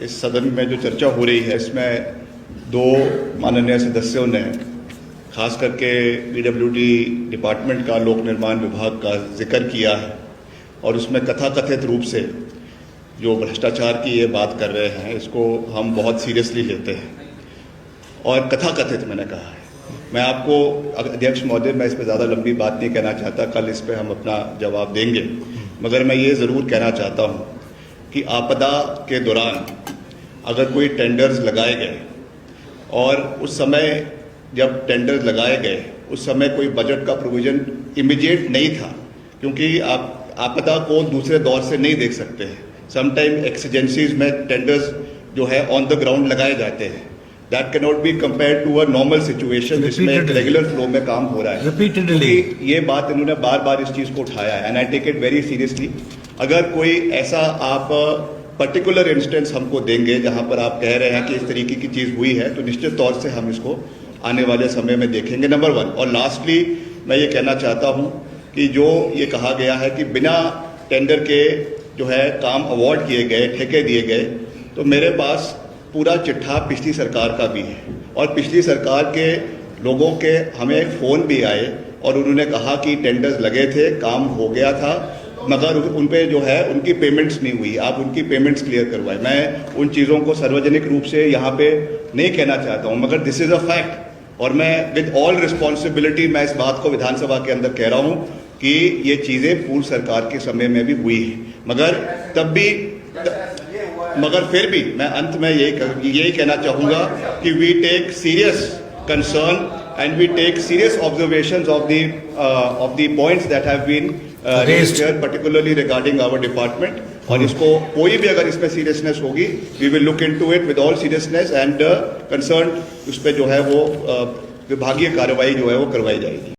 इस सदन में जो चर्चा हो रही है इसमें दो माननीय सदस्यों ने खास करके पीडब्ल्यूडी डिपार्टमेंट का लोक निर्माण विभाग का जिक्र किया है और उसमें कथाकथित रूप से जो भ्रष्टाचार की ये बात कर रहे हैं इसको हम बहुत सीरियसली लेते हैं और कथाकथित मैंने कहा है। मैं आपको अध्यक्ष महोदय मैं इस पर ज़्यादा लंबी बात नहीं कहना चाहता, कल इस पर हम अपना जवाब देंगे, मगर मैं ये ज़रूर कहना चाहता हूँ कि आपदा के दौरान अगर कोई टेंडर्स लगाए गए और उस समय जब टेंडर्स लगाए गए उस समय कोई बजट का प्रोविज़न इमीडिएट नहीं था, क्योंकि आप आपदा को दूसरे दौर से नहीं देख सकते हैं। समटाइम एक्सीजेंसीज में टेंडर्स जो है ऑन द ग्राउंड लगाए जाते हैं। That can not be compare to a normal situation जिसमें एक रेगुलर फ्लो में काम हो रहा है। रिपीटेडली ये बात इन्होंने बार बार इस चीज़ को उठाया है and I take it very seriously. अगर कोई ऐसा आप पर्टिकुलर इंस्टेंस हमको देंगे जहां पर आप कह रहे हैं कि इस तरीके की चीज़ हुई है तो निश्चित तौर से हम इसको आने वाले समय में देखेंगे, नंबर वन। और लास्टली मैं ये कहना चाहता हूँ कि जो ये कहा गया है कि बिना टेंडर के जो है काम अवार्ड किए गए, ठेके दिए गए, तो मेरे पास पूरा चिट्ठा पिछली सरकार का भी है और पिछली सरकार के लोगों के हमें फ़ोन भी आए और उन्होंने कहा कि टेंडर्स लगे थे, काम हो गया था, मगर उन पे जो है उनकी पेमेंट्स नहीं हुई। आप उनकी पेमेंट्स क्लियर करवाएं। मैं उन चीज़ों को सार्वजनिक रूप से यहाँ पे नहीं कहना चाहता हूँ, मगर दिस इज़ अ फैक्ट और मैं विद ऑल रिस्पॉन्सिबिलिटी मैं इस बात को विधानसभा के अंदर कह रहा हूँ कि ये चीज़ें पूर्व सरकार के समय में भी हुई है, मगर फिर भी मैं अंत में यही कहना चाहूँगा कि we take serious concern and we take serious observations of the points that have been raised here, particularly regarding our department. और इसको कोई भी अगर इसमें seriousness होगी, we will look into it with all seriousness and concerned उस पे जो है वो विभागीय कार्रवाई जो है वो करवाई जाएगी।